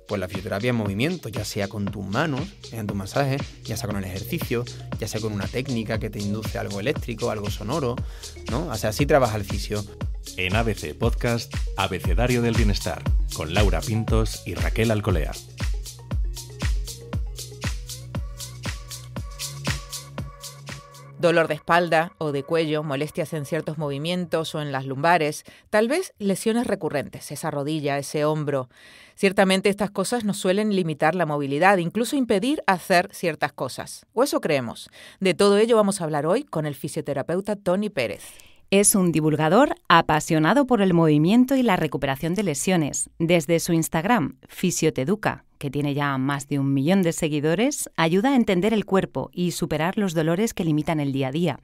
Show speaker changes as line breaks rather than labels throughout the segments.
Pues la fisioterapia en movimiento, ya sea con tus manos, en tus masajes, ya sea con el ejercicio, ya sea con una técnica que te induce algo eléctrico, algo sonoro, ¿no? O sea, así trabaja el fisio.
En ABC Podcast, Abecedario del Bienestar, con Laura Pintos y Raquel Alcolea.
Dolor de espalda o de cuello, molestias en ciertos movimientos o en las lumbares, tal vez lesiones recurrentes, esa rodilla, ese hombro. Ciertamente estas cosas nos suelen limitar la movilidad, incluso impedir hacer ciertas cosas. O eso creemos. De todo ello vamos a hablar hoy con el fisioterapeuta Toni Pérez.
Es un divulgador apasionado por el movimiento y la recuperación de lesiones. Desde su Instagram, Fisioteduca, que tiene ya más de 1 millón de seguidores, ayuda a entender el cuerpo y superar los dolores que limitan el día a día.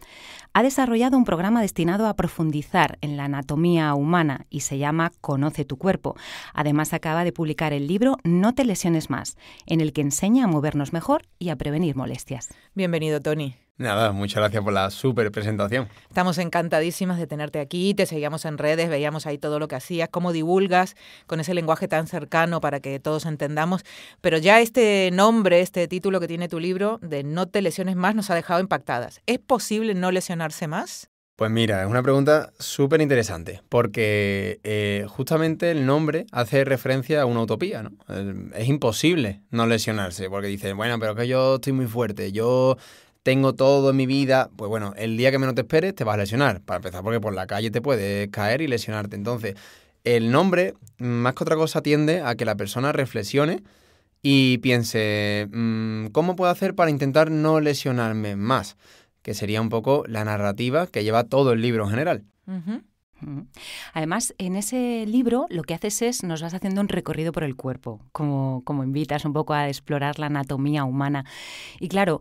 Ha desarrollado un programa destinado a profundizar en la anatomía humana y se llama Conoce tu cuerpo. Además, acaba de publicar el libro No te lesiones más, en el que enseña a movernos mejor y a prevenir molestias.
Bienvenido, Toni.
Nada, muchas gracias por la súper presentación.
Estamos encantadísimas de tenerte aquí, te seguíamos en redes, veíamos ahí todo lo que hacías, cómo divulgas con ese lenguaje tan cercano para que todos entendamos, pero ya este nombre, este título que tiene tu libro de No te lesiones más nos ha dejado impactadas. ¿Es posible no lesionarse más?
Pues mira, es una pregunta súper interesante, porque justamente el nombre hace referencia a una utopía, ¿no? Es imposible no lesionarse, porque dicen, bueno, pero que yo estoy muy fuerte, yo tengo todo en mi vida. Pues bueno, el día que menos te esperes te vas a lesionar, para empezar, porque por la calle te puedes caer y lesionarte. Entonces, el nombre, más que otra cosa, tiende a que la persona reflexione y piense, ¿cómo puedo hacer para intentar no lesionarme más? Que sería un poco la narrativa que lleva todo el libro en general.
Uh-huh.
Además, en ese libro lo que haces es, nos vas haciendo un recorrido por el cuerpo, como invitas un poco a explorar la anatomía humana. Y claro,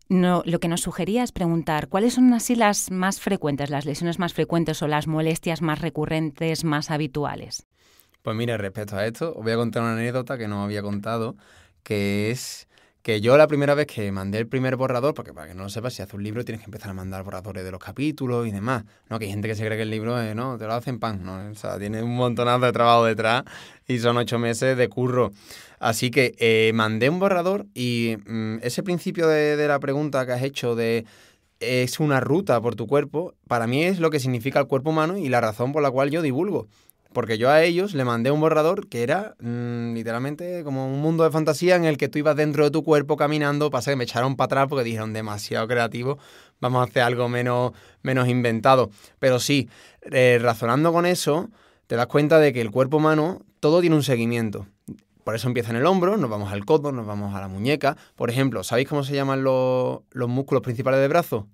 lo que nos sugería es preguntar, ¿cuáles son así las más frecuentes, las lesiones más frecuentes o las molestias más recurrentes, más habituales?
Pues mira, respecto a esto, os voy a contar una anécdota que no había contado, que es que yo la primera vez que mandé el primer borrador, porque para que no lo sepas, si haces un libro tienes que empezar a mandar borradores de los capítulos y demás, ¿no? Que hay gente que se cree que el libro no, te lo hacen pan, ¿no? O sea, tiene un montonazo de trabajo detrás y son 8 meses de curro. Así que mandé un borrador y ese principio de la pregunta que has hecho de es una ruta por tu cuerpo, para mí es lo que significa el cuerpo humano y la razón por la cual yo divulgo. Porque yo a ellos le mandé un borrador que era literalmente como un mundo de fantasía en el que tú ibas dentro de tu cuerpo caminando. Pasa que me echaron para atrás porque dijeron demasiado creativo, vamos a hacer algo menos inventado. Pero sí, razonando con eso, te das cuenta de que el cuerpo humano, todo tiene un seguimiento. Por eso empieza en el hombro, nos vamos al codo, nos vamos a la muñeca. Por ejemplo, ¿sabéis cómo se llaman los músculos principales del brazo?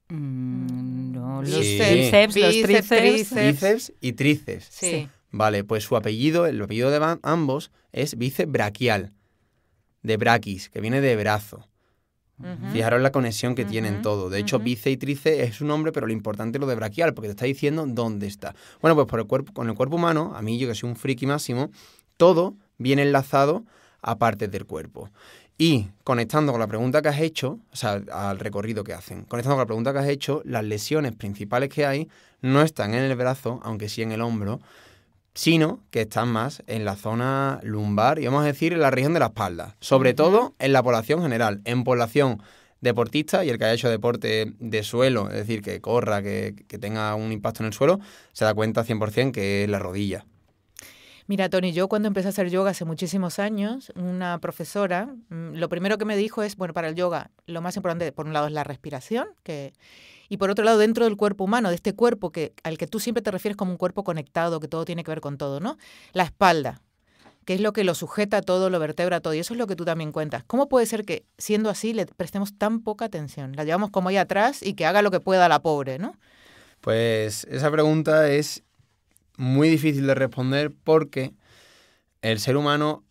No, los
Sí.
bíceps, los tríceps.
Bíceps y tríceps.
Sí.
Vale, pues su apellido, el apellido de ambos es bíceps braquial, de braquis, que viene de brazo.
Uh-huh.
Fijaros la conexión que tienen
Uh-huh.
todo. De hecho,
Uh-huh.
bíceps y tríceps es su nombre, pero lo importante es lo de braquial, porque te está diciendo dónde está. Bueno, pues con el cuerpo humano, a mí, yo que soy un friki máximo, todo viene enlazado a partes del cuerpo. Y conectando con la pregunta que has hecho, o sea, al recorrido que hacen, conectando con la pregunta que has hecho, las lesiones principales que hay no están en el brazo, aunque sí en el hombro, sino que están más en la zona lumbar y vamos a decir en la región de la espalda. Sobre todo en la población general, en población deportista y el que haya hecho deporte de suelo, es decir, que corra, que tenga un impacto en el suelo, se da cuenta 100% que es la rodilla.
Mira, Toni, yo cuando empecé a hacer yoga hace muchísimos años, una profesora, lo primero que me dijo es, bueno, para el yoga lo más importante, por un lado, es la respiración, y por otro lado, dentro del cuerpo humano, de este cuerpo al que tú siempre te refieres como un cuerpo conectado, que todo tiene que ver con todo, ¿no? La espalda, que es lo que lo sujeta todo, lo vertebra todo, y eso es lo que tú también cuentas. ¿Cómo puede ser que, siendo así, le prestemos tan poca atención? La llevamos como ahí atrás y que haga lo que pueda la pobre, ¿no?
Pues esa pregunta es muy difícil de responder porque el ser humano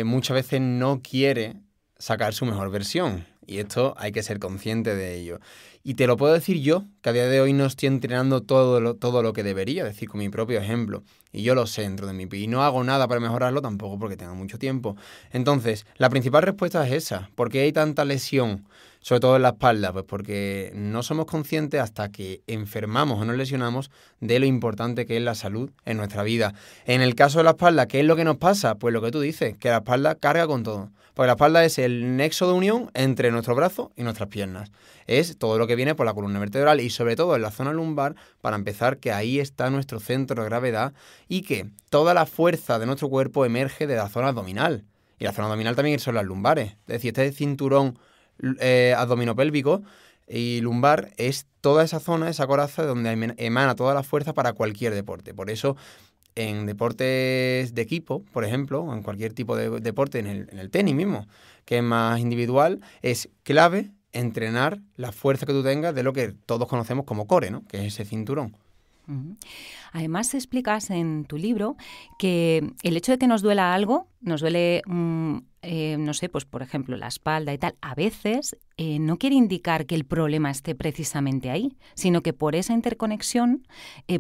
muchas veces no quiere sacar su mejor versión y esto hay que ser consciente de ello. Y te lo puedo decir yo, que a día de hoy no estoy entrenando todo lo que debería, es decir, con mi propio ejemplo. Y yo lo sé dentro de mí. Y no hago nada para mejorarlo tampoco porque tenga mucho tiempo. Entonces, la principal respuesta es esa. ¿Por qué hay tanta lesión? Sobre todo en la espalda, pues porque no somos conscientes hasta que enfermamos o nos lesionamos de lo importante que es la salud en nuestra vida. En el caso de la espalda, ¿qué es lo que nos pasa? Pues lo que tú dices, que la espalda carga con todo. Porque la espalda es el nexo de unión entre nuestros brazos y nuestras piernas. Es todo lo que viene por la columna vertebral y sobre todo en la zona lumbar, para empezar, que ahí está nuestro centro de gravedad y que toda la fuerza de nuestro cuerpo emerge de la zona abdominal. Y la zona abdominal también son las lumbares. Es decir, este cinturón abdominopélvico y lumbar es toda esa zona, esa coraza de donde emana toda la fuerza para cualquier deporte. Por eso en deportes de equipo, por ejemplo, o en cualquier tipo de deporte, en el tenis mismo, que es más individual, es clave entrenar la fuerza que tú tengas de lo que todos conocemos como core, ¿no? Que es ese cinturón.
Además, explicas en tu libro que el hecho de que nos duela algo, nos duele, no sé, pues por ejemplo la espalda y tal, a veces no quiere indicar que el problema esté precisamente ahí, sino que por esa interconexión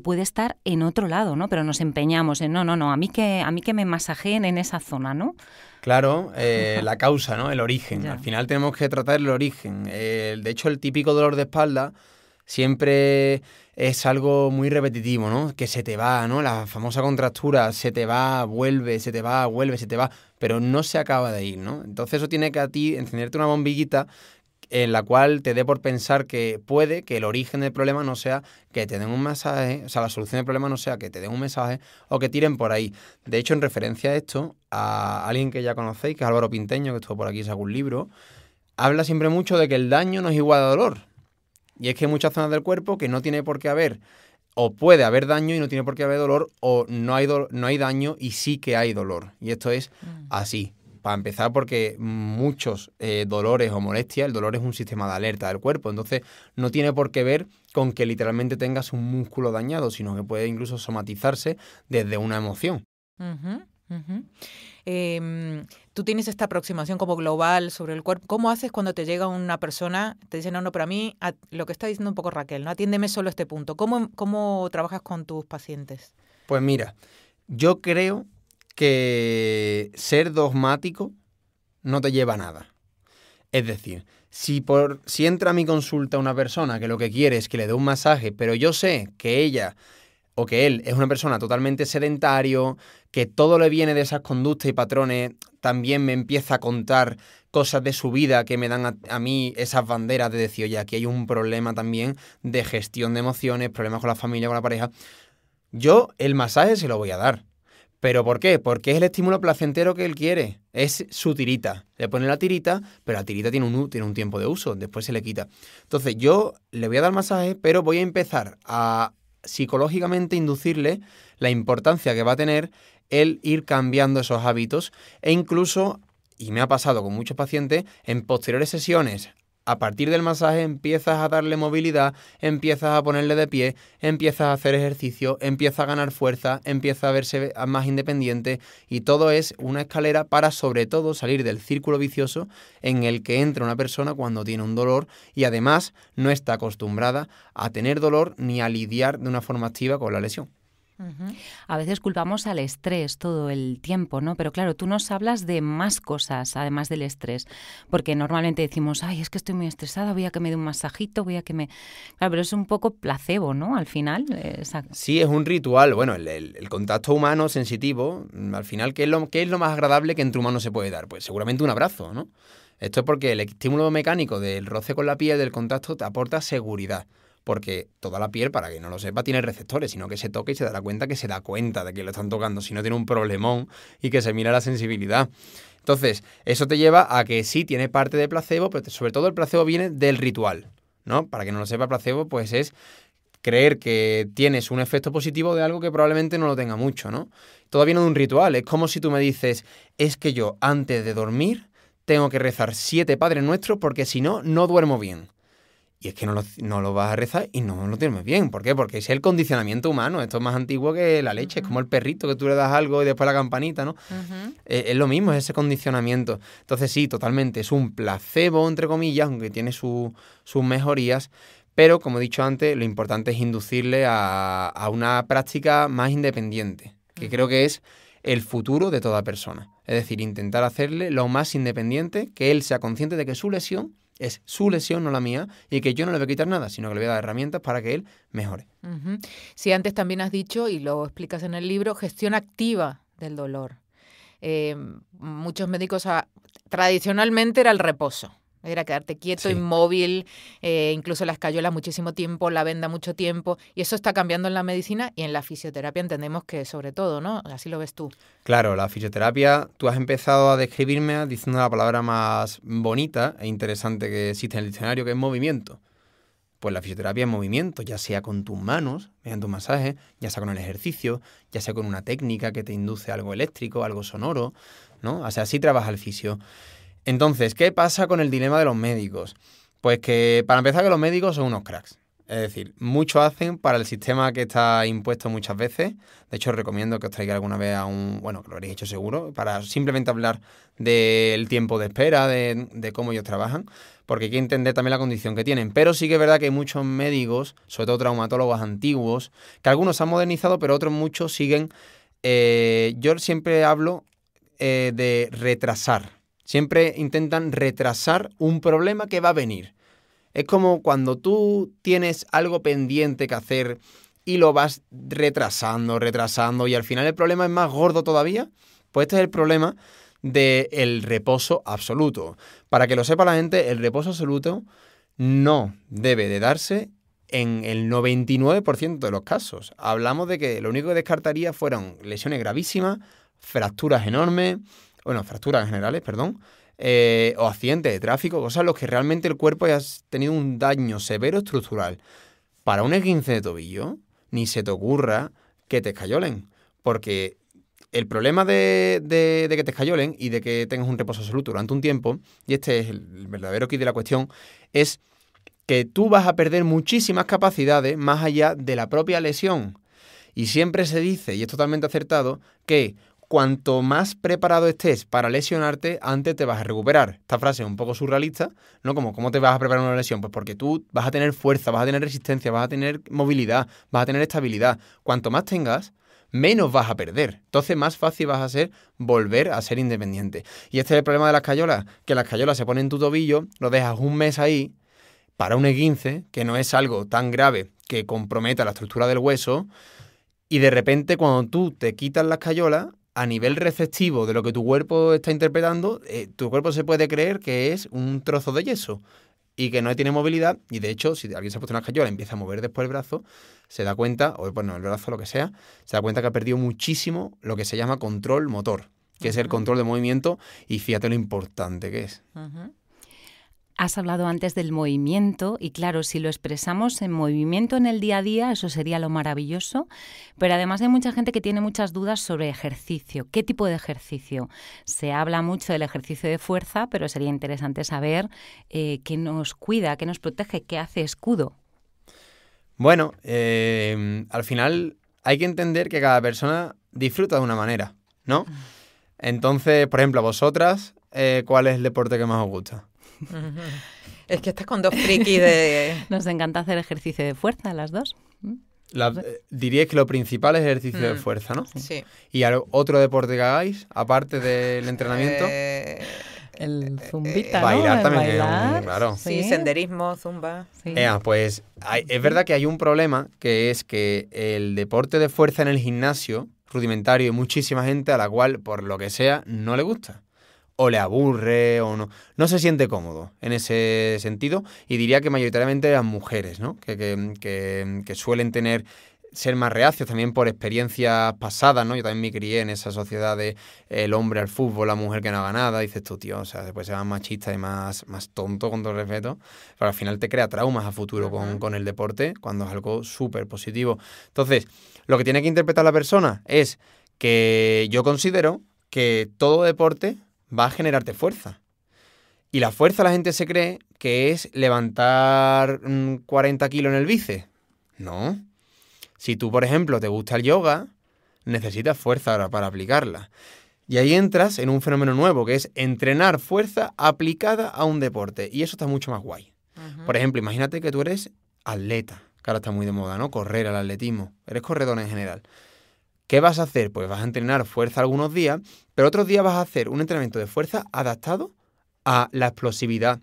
puede estar en otro lado, ¿no? Pero nos empeñamos en no, a mí que me masajeen en esa zona, ¿no?
Claro, la causa, ¿no? El origen.
Ya.
Al final tenemos que tratar el origen. De hecho, el típico dolor de espalda siempre es algo muy repetitivo, ¿no? Que se te va, ¿no? La famosa contractura, se te va, vuelve, se te va, vuelve, se te va, pero no se acaba de ir, ¿no? Entonces eso tiene que a ti encenderte una bombillita en la cual te dé por pensar que puede que el origen del problema no sea que te den un masaje, o sea, la solución del problema no sea que te den un mensaje o que tiren por ahí. De hecho, en referencia a esto, a alguien que ya conocéis, que es Álvaro Pinteño, que estuvo por aquí y sacó un libro, habla siempre mucho de que el daño no es igual a dolor. Y es que hay muchas zonas del cuerpo que no tiene por qué haber, o puede haber daño y no tiene por qué haber dolor, o no hay daño y sí que hay dolor. Y esto es así. Para empezar, porque muchos dolores o molestias, el dolor es un sistema de alerta del cuerpo. Entonces, no tiene por qué ver con que literalmente tengas un músculo dañado, sino que puede incluso somatizarse desde una emoción.
Tú tienes esta aproximación como global sobre el cuerpo. ¿Cómo haces cuando te llega una persona, te dice, no, pero a mí, lo que está diciendo un poco Raquel, ¿no? Atiéndeme solo este punto. ¿Cómo trabajas con tus pacientes?
Pues mira, yo creo que ser dogmático no te lleva a nada. Es decir, si entra a mi consulta una persona que lo que quiere es que le dé un masaje, pero yo sé que ella o que él es una persona totalmente sedentario, que todo le viene de esas conductas y patrones, también me empieza a contar cosas de su vida que me dan a mí esas banderas de decir, oye, aquí hay un problema también de gestión de emociones, problemas con la familia, con la pareja. Yo el masaje se lo voy a dar. ¿Pero por qué? Porque es el estímulo placentero que él quiere. Es su tirita. Le pone la tirita, pero la tirita tiene un tiempo de uso, después se le quita. Entonces yo le voy a dar masaje, pero voy a empezar a psicológicamente inducirle la importancia que va a tener el ir cambiando esos hábitos e incluso, y me ha pasado con muchos pacientes, en posteriores sesiones, a partir del masaje empiezas a darle movilidad, empiezas a ponerle de pie, empiezas a hacer ejercicio, empieza a ganar fuerza, empieza a verse más independiente y todo es una escalera para sobre todo salir del círculo vicioso en el que entra una persona cuando tiene un dolor y además no está acostumbrada a tener dolor ni a lidiar de una forma activa con la lesión.
A veces culpamos al estrés todo el tiempo, ¿no? Pero claro, tú nos hablas de más cosas además del estrés, porque normalmente decimos, ay, es que estoy muy estresada, voy a que me dé un masajito, voy a que me... Claro, pero es un poco placebo, ¿no? Al final.
Sí, es un ritual. Bueno, el contacto humano sensitivo, al final, ¿qué es lo más agradable que entre humanos se puede dar? Pues seguramente un abrazo, ¿no? Esto es porque el estímulo mecánico del roce con la piel, del contacto, te aporta seguridad. Porque toda la piel, para quien no lo sepa, tiene receptores, sino que se toca y se dará cuenta que se da cuenta de que lo están tocando, si no tiene un problemón y que se mira la sensibilidad. Entonces, eso te lleva a que sí tiene parte de placebo, pero sobre todo el placebo viene del ritual, ¿no? Para quien no lo sepa, placebo pues es creer que tienes un efecto positivo de algo que probablemente no lo tenga mucho, ¿no? Todo viene de un ritual. Es como si tú me dices, es que yo antes de dormir tengo que rezar 7 Padres Nuestros porque si no, no duermo bien. Y es que no lo vas a rezar y no lo tienes bien. ¿Por qué? Porque es el condicionamiento humano. Esto es más antiguo que la leche. Es como el perrito que tú le das algo y después la campanita, ¿no? Es lo mismo, es ese condicionamiento. Entonces sí, totalmente. Es un placebo, entre comillas, aunque tiene sus mejorías. Pero, como he dicho antes, lo importante es inducirle a una práctica más independiente. que creo que es el futuro de toda persona. Es decir, intentar hacerle lo más independiente, que él sea consciente de que su lesión es su lesión, no la mía, y que yo no le voy a quitar nada, sino que le voy a dar herramientas para que él mejore.
Sí, antes también has dicho, y lo explicas en el libro, gestión activa del dolor. Muchos médicos tradicionalmente era el reposo. Era quedarte quieto, inmóvil, incluso la escayola muchísimo tiempo, la venda mucho tiempo. Y eso está cambiando en la medicina y en la fisioterapia entendemos que sobre todo, ¿no? Así lo ves tú.
Claro, la fisioterapia, tú has empezado a describirme diciendo la palabra más bonita e interesante que existe en el diccionario, que es movimiento. Pues la fisioterapia es movimiento, ya sea con tus manos, mediante un masaje, ya sea con el ejercicio, ya sea con una técnica que te induce algo eléctrico, algo sonoro, ¿no? O sea, así trabaja el fisio. Entonces, ¿qué pasa con el dilema de los médicos? Pues que, para empezar, que los médicos son unos cracks. Es decir, mucho hacen para el sistema que está impuesto muchas veces. De hecho, os recomiendo que os traiga alguna vez a bueno, que lo habréis hecho seguro, para simplemente hablar del tiempo de espera, de cómo ellos trabajan, porque hay que entender también la condición que tienen. Pero sí que es verdad que hay muchos médicos, sobre todo traumatólogos antiguos, que algunos se han modernizado, pero otros muchos siguen... yo siempre hablo de retrasar. Siempre intentan retrasar un problema que va a venir. Es como cuando tú tienes algo pendiente que hacer y lo vas retrasando y al final el problema es más gordo todavía. Pues este es el problema del reposo absoluto. Para que lo sepa la gente, el reposo absoluto no debe de darse en el 99% de los casos. Hablamos de que lo único que descartaría fueron lesiones gravísimas, fracturas enormes... fracturas generales, perdón, o accidentes de tráfico, cosas en las que realmente el cuerpo haya tenido un daño severo estructural. Para un esguince de tobillo, ni se te ocurra que te escayolen, porque el problema de que te escayolen y de que tengas un reposo absoluto durante un tiempo, y este es el verdadero quid de la cuestión, es que tú vas a perder muchísimas capacidades más allá de la propia lesión. Y siempre se dice, y es totalmente acertado, que cuanto más preparado estés para lesionarte, antes te vas a recuperar. Esta frase es un poco surrealista, ¿no? Como, ¿cómo te vas a preparar una lesión? Pues porque tú vas a tener fuerza, vas a tener resistencia, vas a tener movilidad, vas a tener estabilidad. Cuanto más tengas, menos vas a perder. Entonces, más fácil vas a ser volver a ser independiente. Y este es el problema de las escayolas, que la escayola se pone en tu tobillo, lo dejas un mes ahí, para un esguince, que no es algo tan grave que comprometa la estructura del hueso, y de repente cuando tú te quitas la escayola, a nivel receptivo de lo que tu cuerpo está interpretando, tu cuerpo se puede creer que es un trozo de yeso y que no tiene movilidad. Y de hecho, si alguien se ha puesto una escayola y empieza a mover después el brazo, se da cuenta, o bueno, el brazo, lo que sea, se da cuenta que ha perdido muchísimo lo que se llama control motor, que es el control de movimiento, y fíjate lo importante que es.
Has hablado antes del movimiento y claro, si lo expresamos en movimiento en el día a día, eso sería lo maravilloso, pero además hay mucha gente que tiene muchas dudas sobre ejercicio. ¿Qué tipo de ejercicio? Se habla mucho del ejercicio de fuerza, pero sería interesante saber qué nos cuida, qué nos protege, qué hace escudo.
Bueno, al final hay que entender que cada persona disfruta de una manera, ¿no? Entonces, por ejemplo, a vosotras, ¿cuál es el deporte que más os gusta?
Es que estás con dos frikis de...
Nos encanta hacer ejercicio de fuerza, las dos.
Diríais que lo principal es el ejercicio de fuerza, ¿no?
Sí.
¿Y otro deporte que hagáis, aparte del entrenamiento?
El zumbita, ¿no?
Bailar también,
bailar,
claro.
Sí, senderismo, zumba.
Sí.
Pues es verdad que hay un problema, que es que el deporte de fuerza en el gimnasio rudimentario hay muchísima gente a la cual, por lo que sea, no le gusta. O le aburre, o no se siente cómodo en ese sentido. Y diría que mayoritariamente las mujeres, ¿no? Que suelen ser más reacios también por experiencias pasadas, ¿no? Yo también me crié en esa sociedad de el hombre al fútbol, la mujer que no haga nada. Dices tú, tío, o sea, después ser más machista y más tonto, con todo el respeto. Pero al final te crea traumas a futuro con el deporte, cuando es algo súper positivo. Entonces, lo que tiene que interpretar la persona es que yo considero que todo deporte va a generarte fuerza. Y la fuerza la gente se cree que es levantar 40 kilos en el bíceps. No. Si tú, por ejemplo, te gusta el yoga, necesitas fuerza para aplicarla. Y ahí entras en un fenómeno nuevo, que es entrenar fuerza aplicada a un deporte. Y eso está mucho más guay. Por ejemplo, imagínate que tú eres atleta, que ahora está muy de moda, ¿no? Correr, al atletismo. Eres corredor en general. ¿Qué vas a hacer? Pues vas a entrenar fuerza algunos días, pero otros días vas a hacer un entrenamiento de fuerza adaptado a la explosividad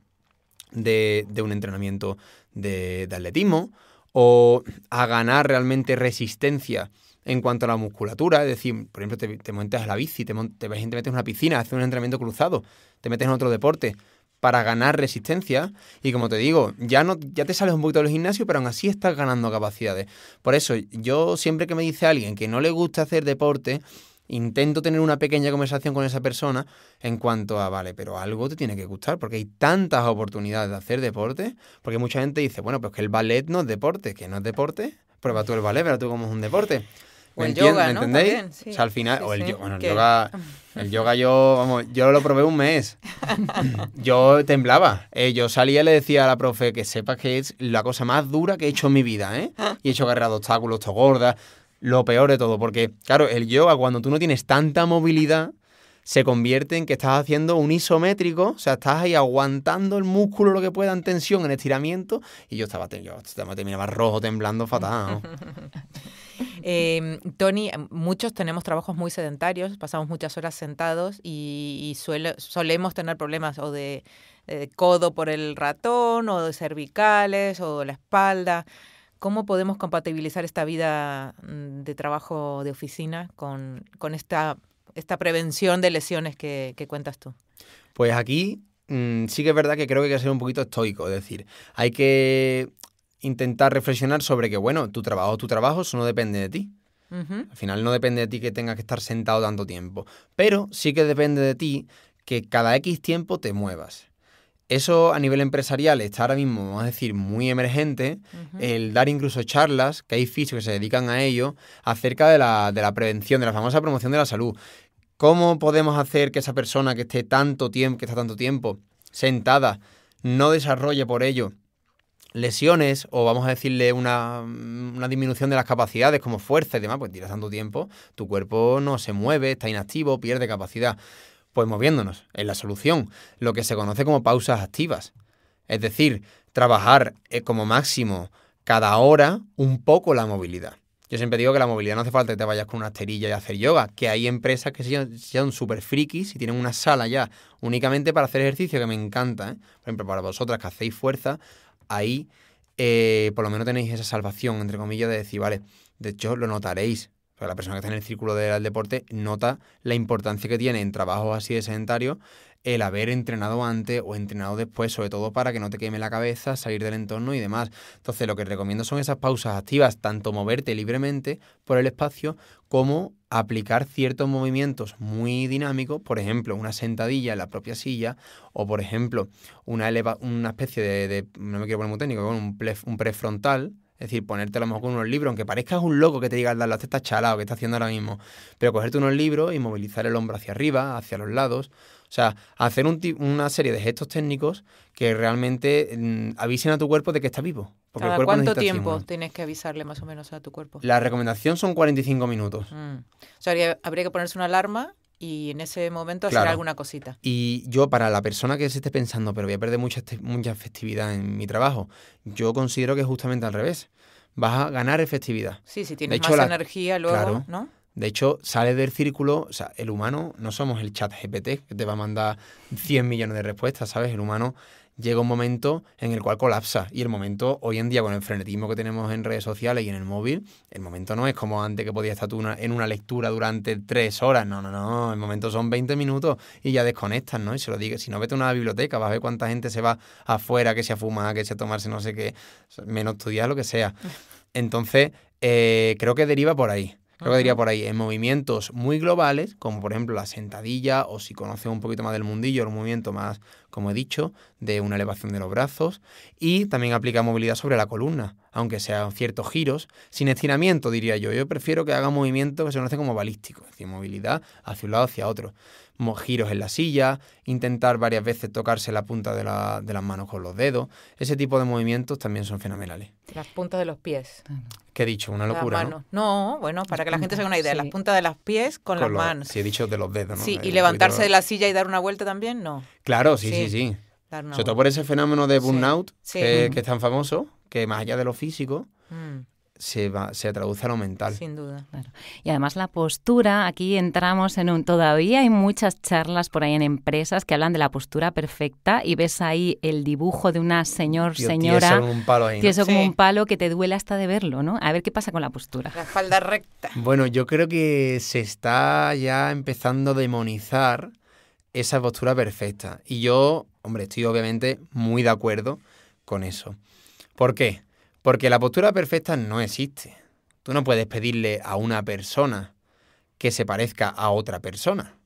de un entrenamiento de atletismo, o a ganar realmente resistencia en cuanto a la musculatura. Es decir, por ejemplo, te montas a la bici, te metes en una piscina, haces un entrenamiento cruzado, te metes en otro deporte para ganar resistencia. Y como te digo, ya te sales un poquito del gimnasio, pero aún así estás ganando capacidades. Por eso, yo siempre que me dice alguien que no le gusta hacer deporte, intento tener una pequeña conversación con esa persona en cuanto a, vale, pero algo te tiene que gustar, porque hay tantas oportunidades de hacer deporte, porque mucha gente dice, bueno, pues que el ballet no es deporte, que no es deporte, prueba tú el ballet, pero tú cómo es un deporte.
O el yoga,
¿me
¿no?
entendéis?
También, sí.
O sea, al final,
Sí,
o el,
sí.
bueno,
¿Qué?
el yoga yo lo probé un mes. Yo temblaba. Yo salía y le decía a la profe que sepas que es la cosa más dura que he hecho en mi vida, ¿eh? Y he hecho carreras de obstáculos, todo gorda. Lo peor de todo, porque, claro, el yoga, cuando tú no tienes tanta movilidad, se convierte en que estás haciendo un isométrico, o sea, estás ahí aguantando el músculo lo que pueda en tensión, en estiramiento, y yo terminaba rojo, temblando fatal, ¿no?
Tony, muchos tenemos trabajos muy sedentarios, pasamos muchas horas sentados y solemos tener problemas o de codo por el ratón, o de cervicales, o la espalda. ¿Cómo podemos compatibilizar esta vida de trabajo de oficina con esta prevención de lesiones que cuentas tú?
Pues aquí sí que es verdad que creo que hay que ser un poquito estoico, es decir, hay que intentar reflexionar sobre que, bueno, tu trabajo, eso no depende de ti.
Uh-huh.
Al final no depende de ti que tengas que estar sentado tanto tiempo, pero sí que depende de ti que cada X tiempo te muevas. Eso a nivel empresarial está ahora mismo, vamos a decir, muy emergente, el dar incluso charlas, que hay fisios que se dedican a ello, acerca de la prevención, de la famosa promoción de la salud. ¿Cómo podemos hacer que esa persona que está tanto tiempo sentada no desarrolle por ello lesiones, o vamos a decirle una disminución de las capacidades como fuerza y demás? Pues tiras tanto tiempo, tu cuerpo no se mueve, está inactivo, pierde capacidad. Pues moviéndonos, es la solución, lo que se conoce como pausas activas. Es decir, trabajar como máximo cada hora un poco la movilidad. Yo siempre digo que la movilidad no hace falta que te vayas con una esterilla y hacer yoga, que hay empresas que sean súper frikis y tienen una sala ya únicamente para hacer ejercicio, que me encanta, ¿eh? Por ejemplo, para vosotras que hacéis fuerza, ahí por lo menos tenéis esa salvación, entre comillas, de decir, vale, de hecho lo notaréis. Pero la persona que está en el círculo del deporte nota la importancia que tiene en trabajos así de sedentarios el haber entrenado antes o entrenado después, sobre todo para que no te queme la cabeza, salir del entorno y demás. Entonces, lo que recomiendo son esas pausas activas, tanto moverte libremente por el espacio como aplicar ciertos movimientos muy dinámicos, por ejemplo, una sentadilla en la propia silla, o por ejemplo, una especie de no me quiero poner muy técnico, un prefrontal. Es decir, ponerte a lo mejor con unos libros, aunque parezcas un loco que te diga, Darla, te estás chalado, que estás haciendo ahora mismo, pero cogerte unos libros y movilizar el hombro hacia arriba, hacia los lados. O sea, hacer una serie de gestos técnicos que realmente avisen a tu cuerpo de que está vivo. Porque el
¿Cada
cuerpo
cuánto
necesita
tiempo
estímulo.
tienes que avisarle más o menos a tu cuerpo?
La recomendación son 45 minutos.
O sea, habría que ponerse una alarma y en ese momento hacer
Claro.
alguna cosita.
Y yo, para la persona que se esté pensando, pero voy a perder mucha efectividad en mi trabajo, yo considero que es justamente al revés. Vas a ganar efectividad.
Sí, si tienes
De hecho,
más energía luego,
claro.
¿no?
De hecho, sale del círculo, o sea, el humano no somos el chat GPT que te va a mandar 100 millones de respuestas, ¿sabes? El humano llega un momento en el cual colapsa, y el momento hoy en día, con el frenetismo que tenemos en redes sociales y en el móvil, el momento no es como antes, que podías estar tú en una lectura durante 3 horas. No, el momento son 20 minutos y ya desconectas, ¿no? Y se lo digo, si no, vete a una biblioteca, vas a ver cuánta gente se va afuera, que se fuma, que se tomarse no sé qué, menos estudiar, lo que sea. Entonces, creo que deriva por ahí. Creo que diría por ahí, en movimientos muy globales, como por ejemplo la sentadilla, o si conoces un poquito más del mundillo, un movimiento más, como he dicho, de una elevación de los brazos, y también aplica movilidad sobre la columna, aunque sean ciertos giros, sin estiramiento, diría yo. Yo prefiero que haga movimientos que se conocen como balísticos, es decir, movilidad hacia un lado, hacia otro. Giros en la silla, intentar varias veces tocarse la punta de las manos con los dedos. Ese tipo de movimientos también son fenomenales.
Las puntas de los pies.
¿Qué he dicho? Una locura,
¿no? No, bueno, para que la gente se haga una idea.
Sí.
Las puntas de los pies con las manos.
Sí, he dicho de los dedos, ¿no?
Sí, y
Un
levantarse
poquito-
de la silla y dar una vuelta también, no.
Claro, sí.
Dar una
Sobre todo
vuelta.
por ese fenómeno de burnout
Sí.
que es tan famoso, que más allá de lo físico, se traduce a lo mental.
Sin duda.
Claro. Y además la postura, aquí entramos todavía hay muchas charlas por ahí en empresas que hablan de la postura perfecta y ves ahí el dibujo de una señora
Tieso como un palo ahí, ¿no?
tieso como
Sí.
un palo que te duele hasta de verlo, ¿no? A ver qué pasa con la postura.
La espalda recta.
Bueno, yo creo que se está ya empezando a demonizar esa postura perfecta. Y yo, hombre, estoy obviamente muy de acuerdo con eso. ¿Por qué? Porque la postura perfecta no existe. Tú no puedes pedirle a una persona que se parezca a otra persona.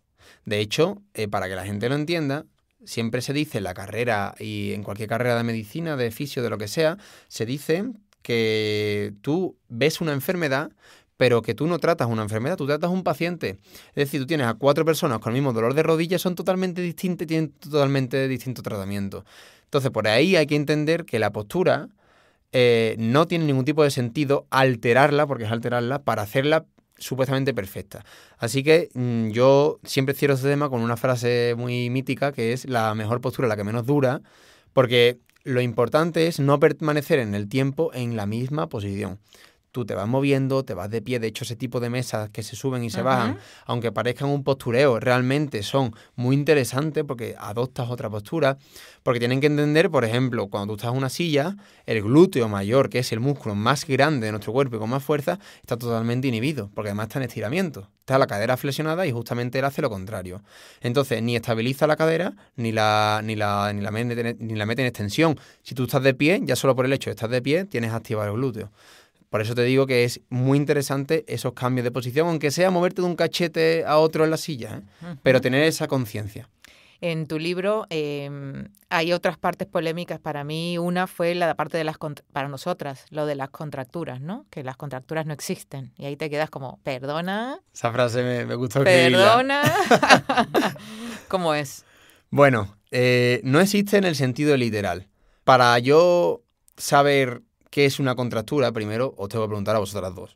De hecho, para que la gente lo entienda, siempre se dice en la carrera y en cualquier carrera de medicina, de fisio, de lo que sea, se dice que tú ves una enfermedad, pero que tú no tratas una enfermedad, tú tratas un paciente. Es decir, tú tienes a 4 personas con el mismo dolor de rodilla, son totalmente distintas, tienen totalmente distinto tratamiento. Entonces, por ahí hay que entender que la postura no tiene ningún tipo de sentido alterarla, porque es alterarla, para hacerla supuestamente perfecta. Así que yo siempre cierro este tema con una frase muy mítica, que es la mejor postura, la que menos dura, porque lo importante es no permanecer en el tiempo en la misma posición. Tú te vas moviendo, te vas de pie. De hecho, ese tipo de mesas que se suben y se bajan, aunque parezcan un postureo, realmente son muy interesantes porque adoptas otra postura. Porque tienen que entender, por ejemplo, cuando tú estás en una silla, el glúteo mayor, que es el músculo más grande de nuestro cuerpo y con más fuerza, está totalmente inhibido, porque además está en estiramiento. Está la cadera flexionada y justamente él hace lo contrario. Entonces, ni estabiliza la cadera, ni la mete en extensión. Si tú estás de pie, ya solo por el hecho de estar de pie, tienes activado el glúteo. Por eso te digo que es muy interesante esos cambios de posición, aunque sea moverte de un cachete a otro en la silla, pero tener esa conciencia.
En tu libro hay otras partes polémicas para mí. Una fue la parte de para nosotras, lo de las contracturas, ¿no? Que las contracturas no existen. Y ahí te quedas como, perdona.
Esa frase me gustó escribirla.
Perdona. ¿Cómo es?
Bueno, no existe en el sentido literal. Para yo saber qué es una contractura, primero os tengo que preguntar a vosotras dos.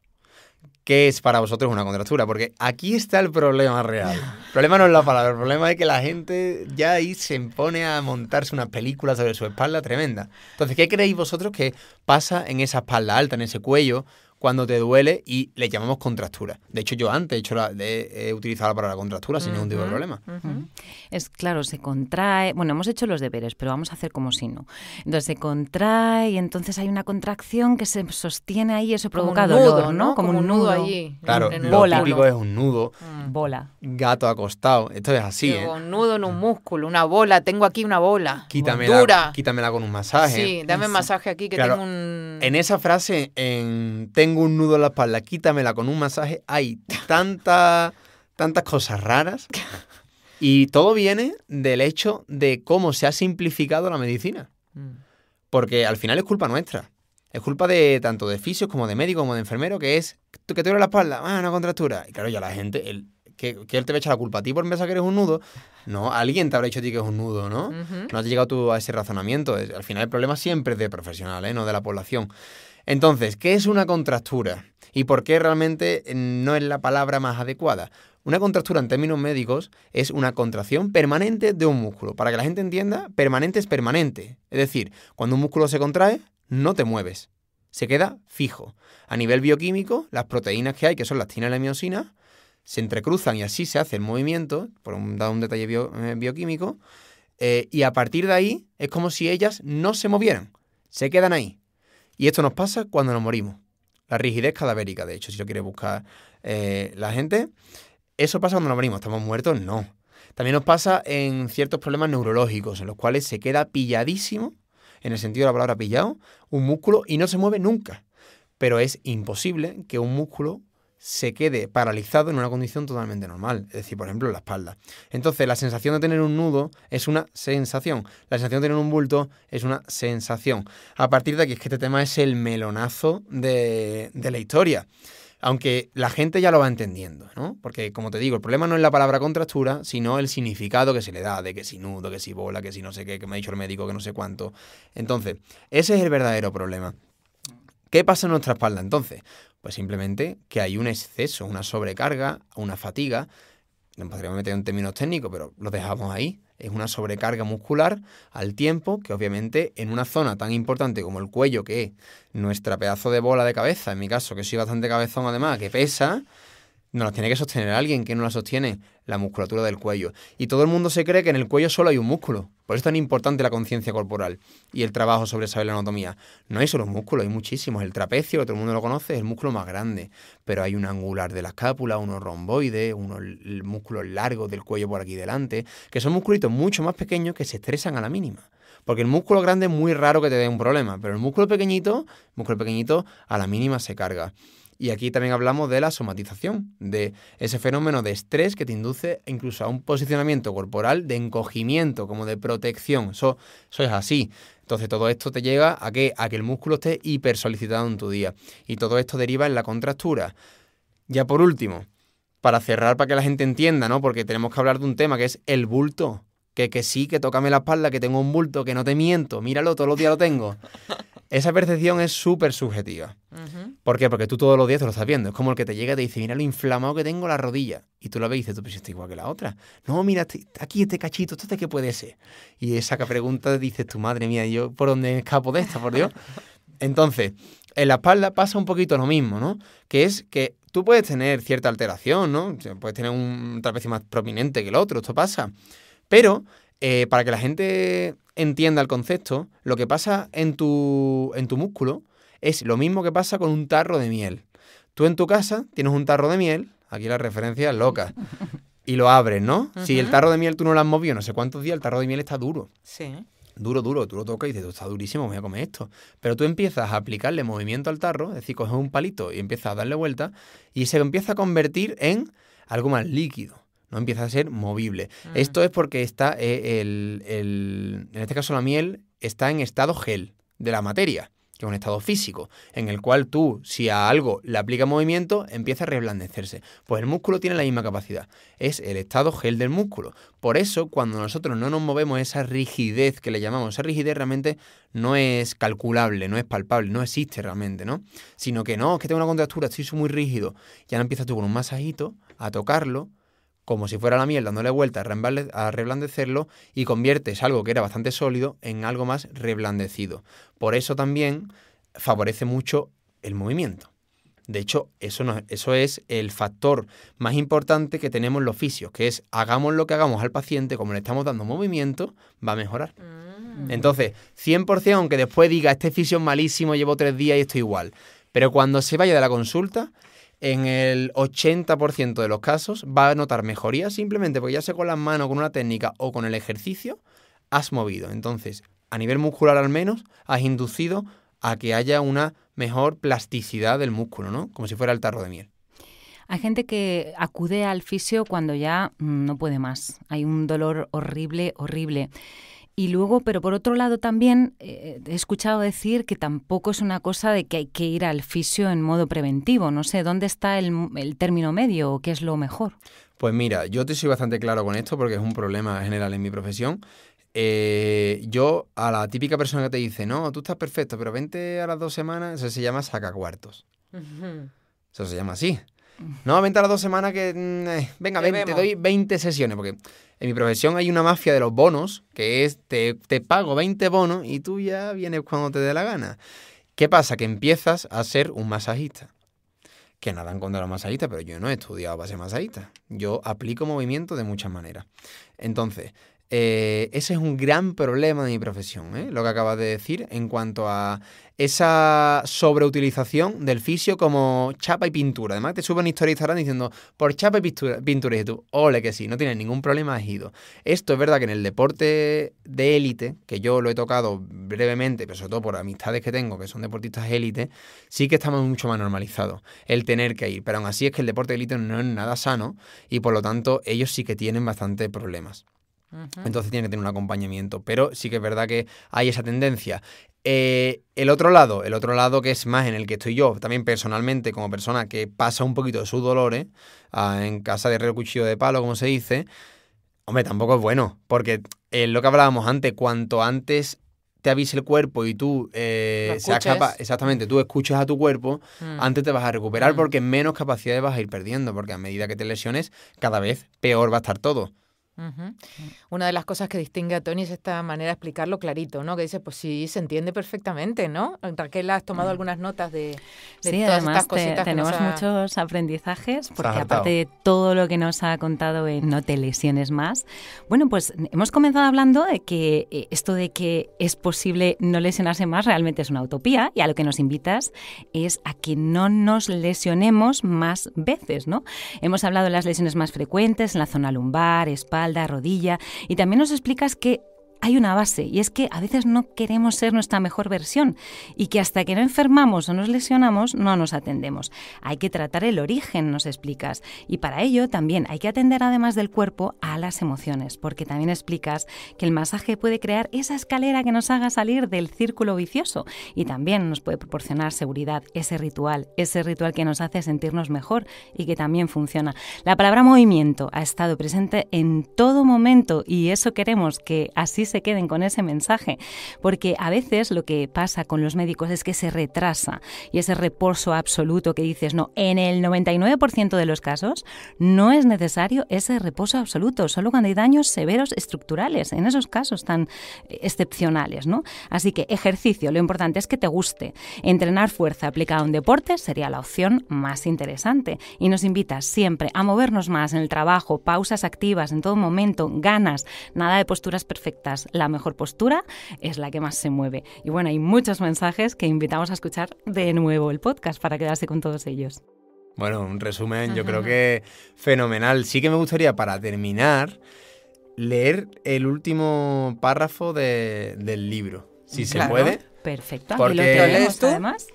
¿Qué es para vosotros una contractura? Porque aquí está el problema real. El problema no es la palabra, el problema es que la gente ya ahí se pone a montarse unas películas sobre su espalda tremenda. Entonces, ¿qué creéis vosotros que pasa en esa espalda alta, en ese cuello, cuando te duele y le llamamos contractura? De hecho, yo antes he utilizado la palabra contractura sin ningún tipo de problema.
Es claro, se contrae. Bueno, hemos hecho los deberes, pero vamos a hacer como si no. Entonces se contrae y entonces hay una contracción que se sostiene ahí, eso provoca dolor, ¿no?
Como un nudo allí.
Claro,
en el
lo
bola.
típico es un nudo,
Bola.
gato acostado. Esto es así,
Digo, un nudo en un músculo, una bola. Tengo aquí una bola.
Quítamela,
Dura.
quítamela con un masaje.
Sí, dame masaje aquí que
Claro,
tengo un...
En esa frase, tengo un nudo en la espalda, quítamela con un masaje, hay tantas cosas raras. Y todo viene del hecho de cómo se ha simplificado la medicina. Porque al final es culpa nuestra. Es culpa de tanto de fisios como de médicos como de enfermeros, que es que te duele la espalda, una contractura. Y claro, ya la gente, que él te va a echar la culpa a ti por pensar que eres un nudo. No, alguien te habrá dicho a ti que es un nudo, ¿no? No has llegado tú a ese razonamiento. Al final el problema siempre es de profesionales, no de la población. Entonces, ¿qué es una contractura? ¿Y por qué realmente no es la palabra más adecuada? Una contractura en términos médicos es una contracción permanente de un músculo. Para que la gente entienda, permanente es permanente. Es decir, cuando un músculo se contrae, no te mueves. Se queda fijo. A nivel bioquímico, las proteínas que hay, que son las tinas y la miosina, se entrecruzan y así se hace el movimiento, por dar un detalle bioquímico, y a partir de ahí es como si ellas no se movieran. Se quedan ahí. Y esto nos pasa cuando nos morimos. La rigidez cadavérica, de hecho, si lo quiere buscar la gente. ¿Eso pasa cuando nos morimos? ¿Estamos muertos? No. También nos pasa en ciertos problemas neurológicos, en los cuales se queda pilladísimo, en el sentido de la palabra pillado, un músculo y no se mueve nunca. Pero es imposible que un músculo se quede paralizado en una condición totalmente normal, es decir, por ejemplo, en la espalda. Entonces, la sensación de tener un nudo es una sensación. La sensación de tener un bulto es una sensación. A partir de aquí, es que este tema es el melonazo de la historia. Aunque la gente ya lo va entendiendo, ¿no? Porque, como te digo, el problema no es la palabra contractura, sino el significado que se le da, de que si nudo, que si bola, que si no sé qué, que me ha dicho el médico, que no sé cuánto. Entonces, ese es el verdadero problema. ¿Qué pasa en nuestra espalda, entonces? Pues simplemente que hay un exceso, una sobrecarga, una fatiga. No podríamos meter en términos técnicos, pero lo dejamos ahí. es una sobrecarga muscular al tiempo que obviamente en una zona tan importante como el cuello, que es nuestra pedazo de bola de cabeza, en mi caso que soy bastante cabezón además, que pesa, nos la tiene que sostener alguien. Que no la sostiene, la musculatura del cuello. Y todo el mundo se cree que en el cuello solo hay un músculo. Por eso es tan importante la conciencia corporal y el trabajo sobre saber la anatomía. No hay solo músculos, hay muchísimos. El trapecio, que todo el mundo lo conoce, es el músculo más grande. Pero hay un angular de la escápula, unos romboides, unos músculos largos del cuello por aquí delante, que son musculitos mucho más pequeños que se estresan a la mínima. Porque el músculo grande es muy raro que te dé un problema, pero el músculo pequeñito a la mínima se carga. Y aquí también hablamos de la somatización, de ese fenómeno de estrés que te induce incluso a un posicionamiento corporal de encogimiento, como de protección. Eso es así. Entonces todo esto te llega a que el músculo esté hipersolicitado en tu día. Y todo esto deriva en la contractura. Ya por último, para cerrar, para que la gente entienda, ¿no? Porque tenemos que hablar de un tema que es el bulto. Que sí, que tócame la espalda, que tengo un bulto, que no te miento, míralo, todos los días lo tengo. Esa percepción es súper subjetiva.
Ujú.
¿Por qué? Porque tú todos los días te lo estás viendo. Es como el que te llega y te dice, mira lo inflamado que tengo la rodilla. Y tú lo ves y dices, tú, pero si estoy igual que la otra. No, mira, aquí este cachito, ¿esto de qué puede ser? Y esa pregunta dices, tu madre mía, ¿yo por dónde escapo de esta, por Dios? Entonces, en la espalda pasa un poquito lo mismo, ¿no? Que es que tú puedes tener cierta alteración, ¿no? O sea, puedes tener un trapecio más prominente que el otro, esto pasa. Pero para que la gente entienda el concepto, lo que pasa en tu músculo es lo mismo que pasa con un tarro de miel. Tú en tu casa tienes un tarro de miel, aquí la referencia es loca, y lo abres, ¿no?
Uh-huh.
Si el tarro de miel tú no lo has movido no sé cuántos días, el tarro de miel está duro.
Sí.
Duro, tú lo tocas y dices, está durísimo, voy a comer esto. Pero tú empiezas a aplicarle movimiento al tarro, es decir, coges un palito y empiezas a darle vuelta y se empieza a convertir en algo más líquido. No empieza a ser movible. Esto es porque está en este caso la miel está en estado gel de la materia, que es un estado físico, en el cual tú, si a algo le aplicas movimiento, empieza a reblandecerse. Pues el músculo tiene la misma capacidad. Es el estado gel del músculo. Por eso, cuando nosotros no nos movemos, esa rigidez que le llamamos, esa rigidez realmente no es calculable, no es palpable, no existe realmente, ¿no? Sino que no, es que tengo una contractura, estoy muy rígido. Ya no empiezas tú con un masajito a tocarlo, como si fuera la miel, dándole vuelta a reblandecerlo y conviertes algo que era bastante sólido en algo más reblandecido. Por eso también favorece mucho el movimiento. De hecho, eso es el factor más importante que tenemos los fisios, que es hagamos lo que hagamos al paciente, como le estamos dando movimiento, va a mejorar. Entonces, 100%, aunque después diga, este fisio es malísimo, llevo 3 días y estoy igual. Pero cuando se vaya de la consulta, en el 80% de los casos va a notar mejoría simplemente porque ya sea con las manos, con una técnica o con el ejercicio, has movido. Entonces, a nivel muscular al menos, has inducido a que haya una mejor plasticidad del músculo, ¿no? Como si fuera el tarro de miel.
Hay gente que acude al fisio cuando ya no puede más. Hay un dolor horrible, horrible. Y luego, pero por otro lado también he escuchado decir que tampoco es una cosa de que hay que ir al fisio en modo preventivo. No sé, ¿dónde está el término medio o qué es lo mejor?
Pues mira, yo te soy bastante claro con esto porque es un problema general en mi profesión. Yo, a la típica persona que te dice, no, tú estás perfecto, pero vente a las 2 semanas, eso se llama sacacuartos. Eso se llama así. No, vente a las 2 semanas que... venga, ven, te doy 20 sesiones, porque en mi profesión hay una mafia de los bonos, que es, te pago 20 bonos y tú ya vienes cuando te dé la gana. ¿Qué pasa? Que empiezas a ser un masajista. Que nada en contra de los masajistas, pero yo no he estudiado para ser masajista. Yo aplico movimiento de muchas maneras. Entonces, ese es un gran problema de mi profesión, lo que acabas de decir, en cuanto a esa sobreutilización del fisio como chapa y pintura. Además, te suben historias de Instagram diciendo, por chapa y pintura, y tú, ole que sí, no tienes ningún problema, has ido. Esto es verdad que en el deporte de élite, que yo lo he tocado brevemente, pero sobre todo por amistades que tengo, que son deportistas élite, sí que estamos mucho más normalizados el tener que ir. Pero aún así es que el deporte de élite no es nada sano y por lo tanto ellos sí que tienen bastantes problemas. Entonces tiene que tener un acompañamiento, pero sí que es verdad que hay esa tendencia. El otro lado que es más en el que estoy yo, también personalmente como persona que pasa un poquito de sus dolores, en casa de herrero cuchillo de palo, como se dice, hombre, tampoco es bueno, porque lo que hablábamos antes, cuanto antes te avise el cuerpo y tú seas capaz, exactamente, tú escuchas a tu cuerpo, antes te vas a recuperar porque menos capacidades vas a ir perdiendo, porque a medida que te lesiones, cada vez peor va a estar todo.
Una de las cosas que distingue a Toni es esta manera de explicarlo clarito, ¿no? Que dice, pues sí, se entiende perfectamente, ¿no? Raquel, ¿has tomado algunas notas de
sí,
todas
además
estas cositas
tenemos
que nos ha...
muchos aprendizajes, porque
hartado.
aparte de todo lo que nos ha contado en No te lesiones más, bueno, pues hemos comenzado hablando de que esto de que es posible no lesionarse más realmente es una utopía, y a lo que nos invitas es a que no nos lesionemos más veces, ¿no? Hemos hablado de las lesiones más frecuentes en la zona lumbar, espalda, rodilla, y también nos explicas que hay una base, y es que a veces no queremos ser nuestra mejor versión y que hasta que no enfermamos o nos lesionamos no nos atendemos. Hay que tratar el origen, nos explicas, y para ello también hay que atender, además del cuerpo, a las emociones, porque también explicas que el masaje puede crear esa escalera que nos haga salir del círculo vicioso, y también nos puede proporcionar seguridad, ese ritual que nos hace sentirnos mejor y que también funciona. La palabra movimiento ha estado presente en todo momento, y eso queremos que así se queden con ese mensaje, porque a veces lo que pasa con los médicos es que se retrasa, y ese reposo absoluto que dices, no, en el 99% de los casos no es necesario ese reposo absoluto, solo cuando hay daños severos estructurales, en esos casos tan excepcionales, ¿no? Así que ejercicio, lo importante es que te guste. Entrenar fuerza aplicada a un deporte sería la opción más interesante, y nos invitas siempre a movernos más en el trabajo, pausas activas en todo momento, ganas, nada de posturas perfectas. La mejor postura es la que más se mueve. Y bueno, hay muchos mensajes que invitamos a escuchar de nuevo el podcast para quedarse con todos ellos.
Bueno, un resumen yo creo que fenomenal. Sí que me gustaría, para terminar, leer el último párrafo del libro, si se puede.
Perfecto.
Porque-
Aquí lo tenemos,
¿Tú?
además.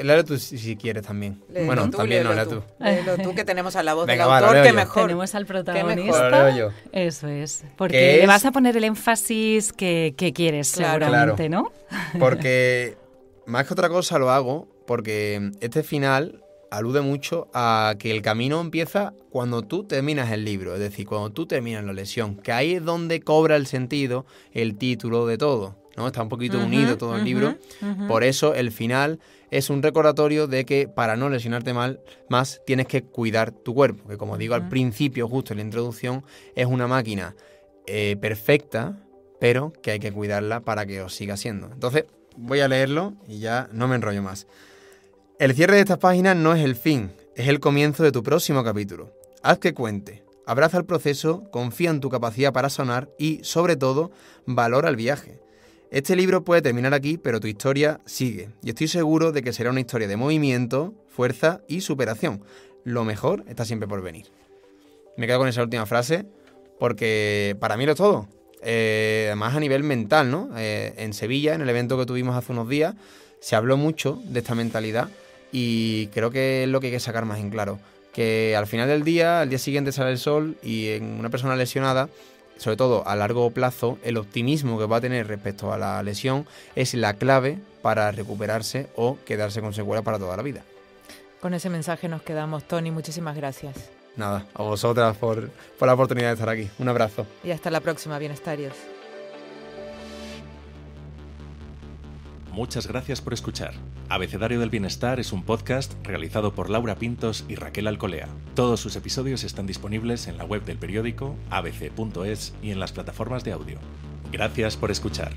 Léelo tú si quieres también.
Léelo
Bueno,
tú,
también no,
léelo
léelo tú.
Léelo tú, que tenemos a la voz
Venga,
del
va, lo
autor,
leo
que
yo.
mejor.
Tenemos al
mejor.
protagonista.
Lo leo yo.
Eso es.
¿Qué
Porque le
es?
vas a poner el énfasis que quieres,
Claro.
seguramente, ¿no?
Porque más que otra cosa lo hago porque este final alude mucho a que el camino empieza cuando tú terminas el libro, es decir, cuando tú terminas la lesión, que ahí es donde cobra el sentido el título de todo, ¿no? Está un poquito unido todo el libro. Por eso el final es un recordatorio de que para no lesionarte más tienes que cuidar tu cuerpo, que como digo al principio, justo en la introducción, es una máquina perfecta, pero que hay que cuidarla para que os siga siendo. Entonces, voy a leerlo y ya no me enrollo más. El cierre de estas páginas no es el fin, es el comienzo de tu próximo capítulo. Haz que cuente, abraza el proceso, confía en tu capacidad para sanar y, sobre todo, valora el viaje. Este libro puede terminar aquí, pero tu historia sigue. Y estoy seguro de que será una historia de movimiento, fuerza y superación. Lo mejor está siempre por venir. Me quedo con esa última frase porque para mí lo es todo. Además a nivel mental, ¿no? En Sevilla, en el evento que tuvimos hace unos días, se habló mucho de esta mentalidad y creo que es lo que hay que sacar más en claro. Que al final del día, al día siguiente sale el sol y en una persona lesionada, sobre todo a largo plazo, el optimismo que va a tener respecto a la lesión es la clave para recuperarse o quedarse con secuelas para toda la vida.
Con ese mensaje nos quedamos, Toni. Muchísimas gracias.
Nada, a vosotras por la oportunidad de estar aquí. Un abrazo.
Y hasta la próxima, bienestarios.
Muchas gracias por escuchar. Abecedario del Bienestar es un podcast realizado por Laura Pintos y Raquel Alcolea. Todos sus episodios están disponibles en la web del periódico abc.es y en las plataformas de audio. Gracias por escuchar.